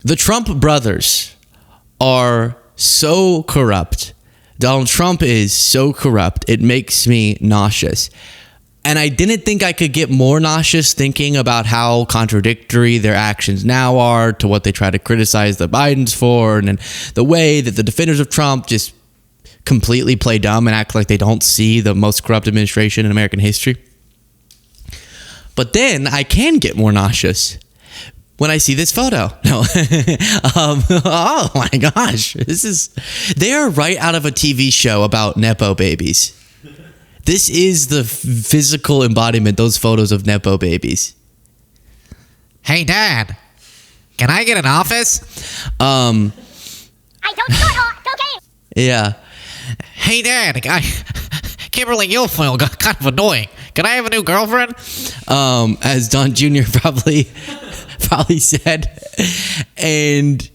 The Trump brothers are so corrupt. Donald Trump is so corrupt. It makes me nauseous. And I didn't think I could get more nauseous thinking about how contradictory their actions now are to what they try to criticize the Bidens for, and then the way that the defenders of Trump just completely play dumb and act like they don't see the most corrupt administration in American history. But then I can get more nauseous when I see this photo. No. Oh my gosh. They are right out of a TV show about Nepo babies. This is the physical embodiment, those photos of Nepo babies. Hey, Dad, can I get an office? I don't snort cocaine. Yeah. Hey, Dad, Kimberly Guilfoyle got kind of annoying. Can I have a new girlfriend? As Don Jr. probably said. And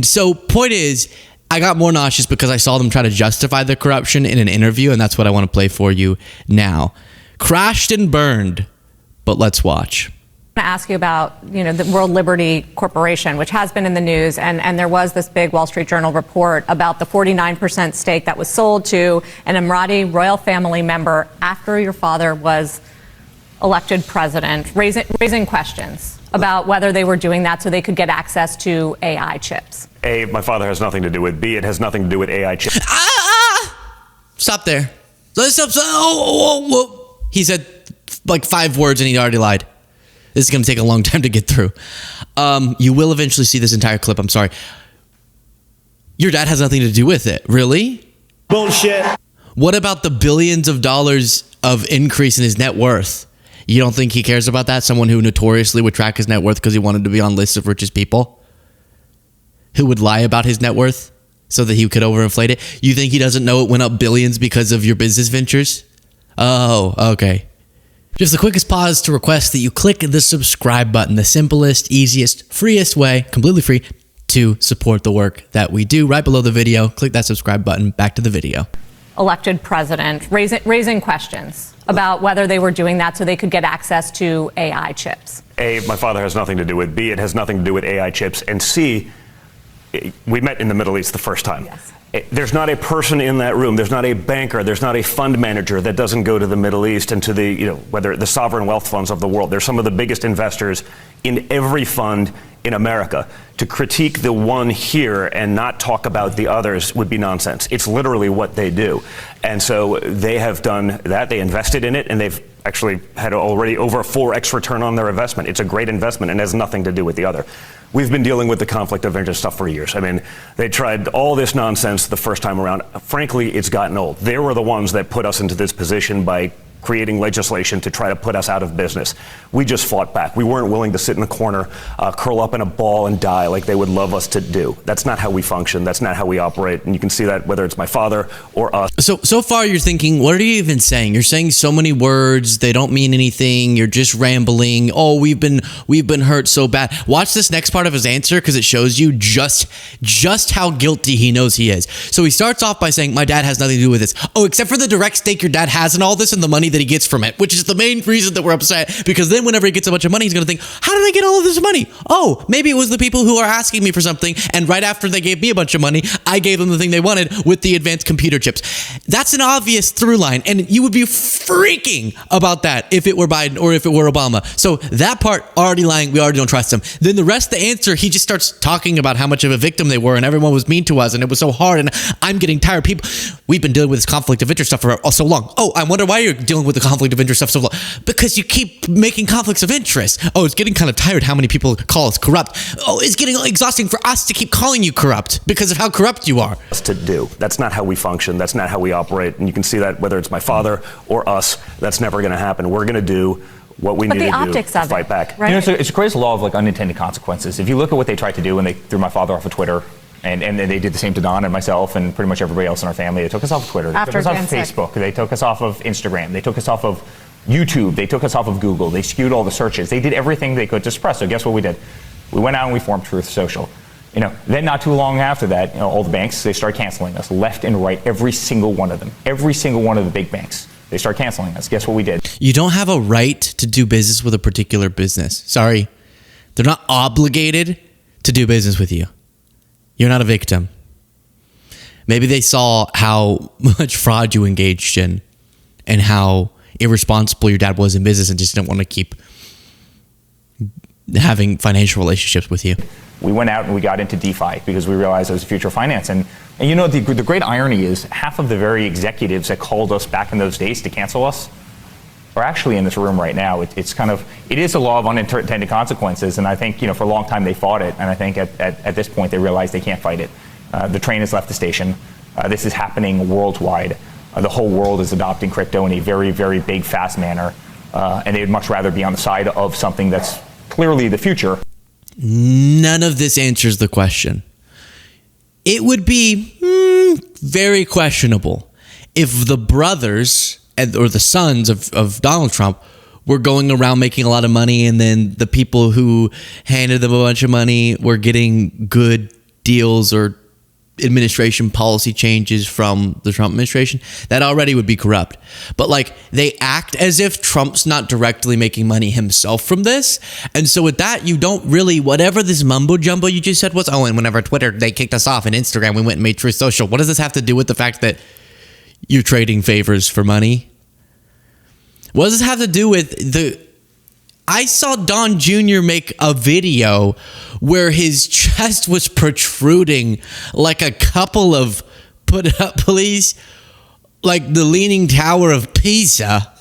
so point is, I got more nauseous because I saw them try to justify the corruption in an interview, and that's what I want to play for you now. Crashed and burned, but let's watch. I want to ask you about, the World Liberty Corporation, which has been in the news, and there was this big Wall Street Journal report about the 49% stake that was sold to an Emirati royal family member after your father was elected president, raising questions about whether they were doing that so they could get access to AI chips. A, my father has nothing to do with. B, it has nothing to do with AI chips. Stop there. Stop. Whoa. He said like 5 words and he already lied. This is going to take a long time to get through. You will eventually see this entire clip. I'm sorry. Your dad has nothing to do with it. Really? Bullshit. What about the billions of dollars of increase in his net worth? You don't think he cares about that? Someone who notoriously would track his net worth because he wanted to be on lists of richest people? Who would lie about his net worth so that he could overinflate it? You think he doesn't know it went up billions because of your business ventures? Oh, okay. Just the quickest pause to request that you click the subscribe button, the simplest, easiest, freest way, completely free, to support the work that we do. Right below the video, click that subscribe button. Back to the video. Elected president, raising questions about whether they were doing that so they could get access to AI chips. A, my father has nothing to do with. B, it has nothing to do with AI chips. And C, we met in the Middle East the first time. Yes. There's not a person in that room, there's not a banker, there's not a fund manager that doesn't go to the Middle East and to the, whether the sovereign wealth funds of the world. They're some of the biggest investors in every fund in America. To critique the one here and not talk about the others would be nonsense. It's literally what they do. And so they have done that. They invested in it, and they've actually had already over a 4x return on their investment. It's a great investment and has nothing to do with the other. We've been dealing with the conflict of interest stuff for years. I mean, they tried all this nonsense the first time around. Frankly, it's gotten old. They were the ones that put us into this position by creating legislation to try to put us out of business. We just fought back. We weren't willing to sit in the corner, curl up in a ball and die like they would love us to do. That's not how we function. That's not how we operate. And you can see that whether it's my father or us. So far you're thinking, what are you even saying? You're saying so many words, they don't mean anything. You're just rambling. Oh, we've been hurt so bad. Watch this next part of his answer because it shows you just how guilty he knows he is. So he starts off by saying, my dad has nothing to do with this. Oh, except for the direct stake your dad has in all this and the money that he gets from it, which is the main reason that we're upset, because then whenever he gets a bunch of money, he's going to think, how did I get all of this money? Oh, maybe it was the people who are asking me for something, and right after they gave me a bunch of money, I gave them the thing they wanted with the advanced computer chips. That's an obvious through line, and you would be freaking about that if it were Biden or if it were Obama. So that part, already lying, we already don't trust him. Then the rest of the answer, he just starts talking about how much of a victim they were, and everyone was mean to us, and it was so hard, and I'm getting tired. We've been dealing with this conflict of interest stuff for so long. Oh, I wonder why you're dealing with the conflict of interest stuff so long. Because you keep making conflicts of interest. Oh, it's getting kind of tired how many people call us corrupt. Oh, it's getting exhausting for us to keep calling you corrupt because of how corrupt you are. To do. That's not how we function. That's not how we operate. And you can see that whether it's my father or us, that's never going to happen. We're going to do what we need to do to fight back. Right? It's a crazy law of like unintended consequences. If you look at what they tried to do when they threw my father off of Twitter, and they did the same to Don and myself and pretty much everybody else in our family. They took us off of Twitter. They took us off of Facebook. They took us off of Instagram. They took us off of YouTube. They took us off of Google. They skewed all the searches. They did everything they could to suppress. So guess what we did? We went out and we formed Truth Social. Then not too long after that, all the banks, they started canceling us left and right, every single one of them. Every single one of the big banks. They start canceling us. Guess what we did? You don't have a right to do business with a particular business. Sorry. They're not obligated to do business with you. You're not a victim. Maybe they saw how much fraud you engaged in and how irresponsible your dad was in business and just didn't want to keep having financial relationships with you. We went out and we got into DeFi because we realized it was the future of finance. And you know, the great irony is half of the very executives that called us back in those days to cancel us are actually in this room right now. It is a law of unintended consequences. And I think, you know, for a long time they fought it. And I think at this point they realize they can't fight it. The train has left the station. This is happening worldwide. The whole world is adopting crypto in a very, very big, fast manner. And they'd much rather be on the side of something that's clearly the future. None of this answers the question. It would be very questionable if the brothers or the sons of Donald Trump were going around making a lot of money, and then the people who handed them a bunch of money were getting good deals or administration policy changes from the Trump administration. That already would be corrupt. But like, they act as if Trump's not directly making money himself from this. And so with that, you don't really, whatever this mumbo jumbo you just said was, oh, and whenever Twitter, they kicked us off, and Instagram, we went and made Truth Social. What does this have to do with the fact that you're trading favors for money? What does this have to do with I saw Don Jr. make a video where his chest was protruding like a couple of, put it up please, like the Leaning Tower of Pisa,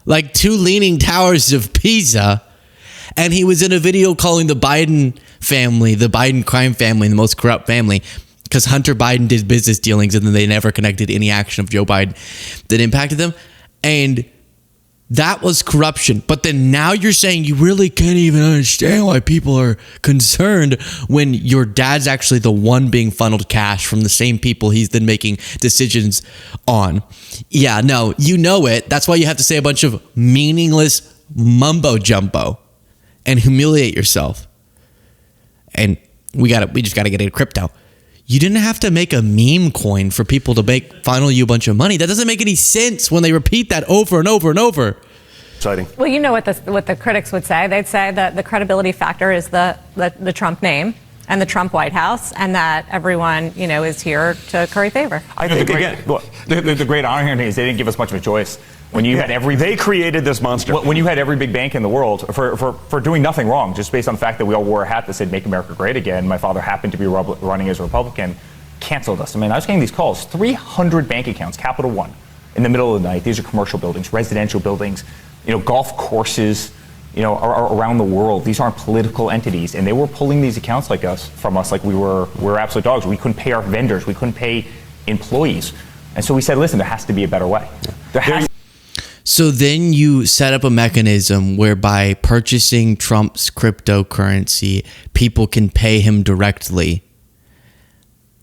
like 2 Leaning Towers of Pisa. And he was in a video calling the Biden family, the Biden crime family, the most corrupt family, because Hunter Biden did business dealings and then they never connected any action of Joe Biden that impacted them. And that was corruption. But then now you're saying you really can't even understand why people are concerned when your dad's actually the one being funneled cash from the same people he's been making decisions on. Yeah, no, you know it. That's why you have to say a bunch of meaningless mumbo jumbo and humiliate yourself. And we just got to get into crypto. You didn't have to make a meme coin for people to funnel you a bunch of money. That doesn't make any sense when they repeat that over and over and over. Exciting. Well, you know what the critics would say. They'd say that the credibility factor is the Trump name and the Trump White House, and that everyone, you know, is here to curry favor. I think the great irony is they didn't give us much of a choice. When you had they created this monster. When you had every big bank in the world for doing nothing wrong, just based on the fact that we all wore a hat that said "Make America Great Again." My father happened to be running as a Republican, canceled us. I mean, I was getting these calls: 300 bank accounts, Capital One, in the middle of the night. These are commercial buildings, residential buildings, you know, golf courses, you know, are around the world. These aren't political entities, and they were pulling these accounts from us like we were absolute dogs. We couldn't pay our vendors, we couldn't pay employees, and so we said, listen, there has to be a better way. So then you set up a mechanism whereby purchasing Trump's cryptocurrency, people can pay him directly.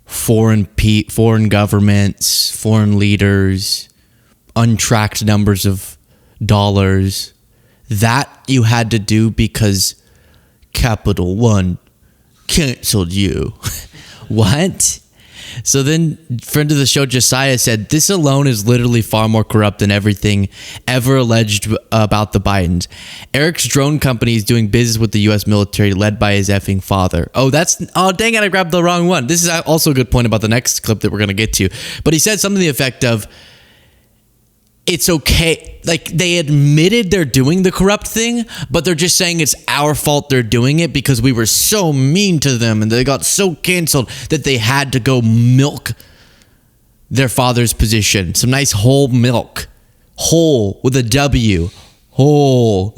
Foreign governments, foreign leaders, untracked numbers of dollars. That you had to do because Capital One canceled you. What? So then, friend of the show Josiah said, this alone is literally far more corrupt than everything ever alleged about the Bidens. Eric's drone company is doing business with the U.S. military led by his effing father. Oh, dang it, I grabbed the wrong one. This is also a good point about the next clip that we're going to get to. But he said something to the effect of, it's okay. Like, they admitted they're doing the corrupt thing, but they're just saying it's our fault they're doing it because we were so mean to them and they got so canceled that they had to go milk their father's position. Some nice whole milk. Whole with a W. Whole,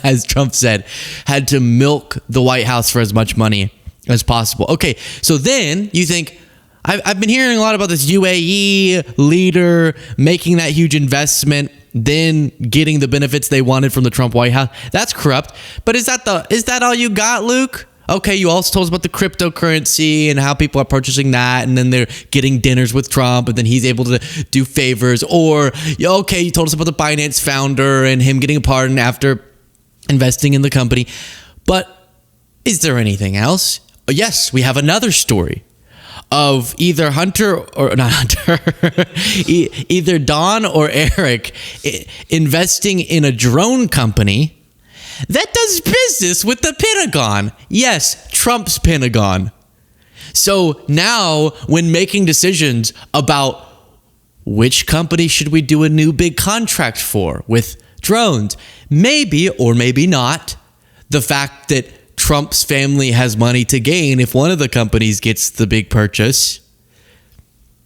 as Trump said, had to milk the White House for as much money as possible. Okay, so then you think, I've been hearing a lot about this UAE leader making that huge investment, then getting the benefits they wanted from the Trump White House. That's corrupt. But is that all you got, Luke? Okay, you also told us about the cryptocurrency and how people are purchasing that, and then they're getting dinners with Trump, and then he's able to do favors. Or, okay, you told us about the Binance founder and him getting a pardon after investing in the company. But is there anything else? Yes, we have another story of either Hunter or not Hunter, either Don or Eric investing in a drone company that does business with the Pentagon. Yes, Trump's Pentagon. So now, when making decisions about which company should we do a new big contract for with drones, maybe or maybe not, the fact that Trump's family has money to gain if one of the companies gets the big purchase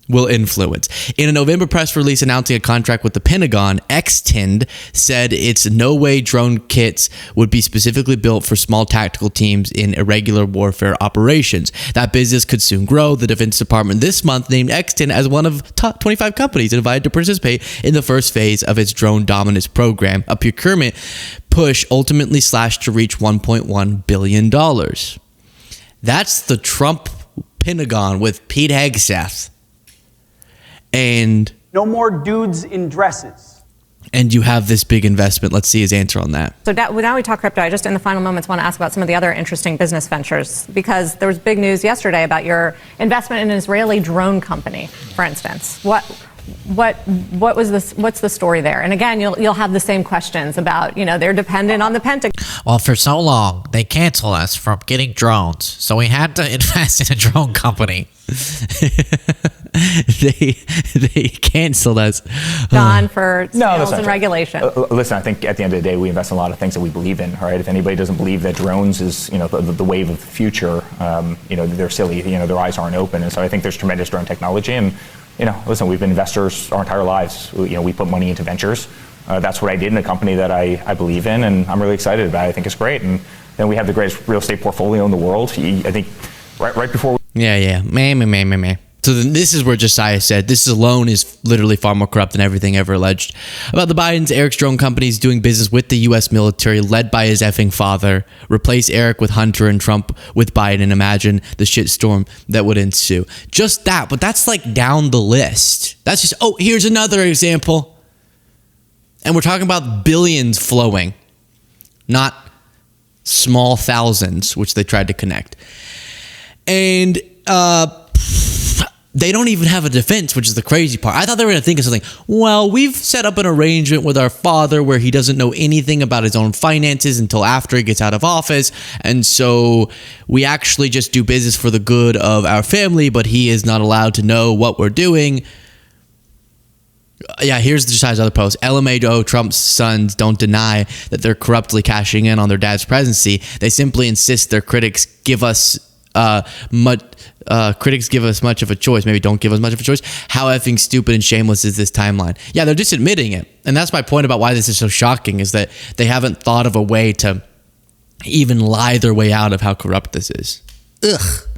will influence. In a November press release announcing a contract with the Pentagon, Xtend said its No Way drone kits would be specifically built for small tactical teams in irregular warfare operations. That business could soon grow. The Defense Department this month named Xtend as one of top 25 companies invited to participate in the first phase of its drone dominance program, a procurement push ultimately slashed to reach $1.1 billion. That's the Trump Pentagon with Pete Hegseth. And no more dudes in dresses. And you have this big investment. Let's see his answer on that. So now we talk crypto. I just, in the final moments, want to ask about some of the other interesting business ventures, because there was big news yesterday about your investment in an Israeli drone company, for instance. What was this? What's the story there? And again, you'll have the same questions about, they're dependent on the Pentagon. Well, for so long, they canceled us from getting drones, so we had to invest in a drone company. they canceled us. Gone for sales and regulation. Listen, I think at the end of the day, we invest in a lot of things that we believe in, right? If anybody doesn't believe that drones is, the wave of the future, they're silly. Their eyes aren't open. And so I think there's tremendous drone technology. And, listen, we've been investors our entire lives. We put money into ventures. That's what I did in a company that I believe in, and I'm really excited about it. I think it's great. And then we have the greatest real estate portfolio in the world. I think right before. Yeah. Meh. So then this is where Josiah said, this alone is literally far more corrupt than everything ever alleged about the Bidens. Eric's drone companies doing business with the U.S. military, led by his effing father. Replace Eric with Hunter and Trump with Biden. Imagine the shitstorm that would ensue. Just that, but that's like down the list. That's just, here's another example. And we're talking about billions flowing, not small thousands, which they tried to connect. And they don't even have a defense, which is the crazy part. I thought they were going to think of something. Well, we've set up an arrangement with our father where he doesn't know anything about his own finances until after he gets out of office. And so we actually just do business for the good of our family, but he is not allowed to know what we're doing. Yeah, here's Josiah's other post. LMAO Trump's sons don't deny that they're corruptly cashing in on their dad's presidency. They simply insist their critics give us much of a choice. Maybe don't give us much of a choice. How effing stupid and shameless is this timeline? Yeah, they're just admitting it. And that's my point about why this is so shocking, is that they haven't thought of a way to even lie their way out of how corrupt this is. Ugh.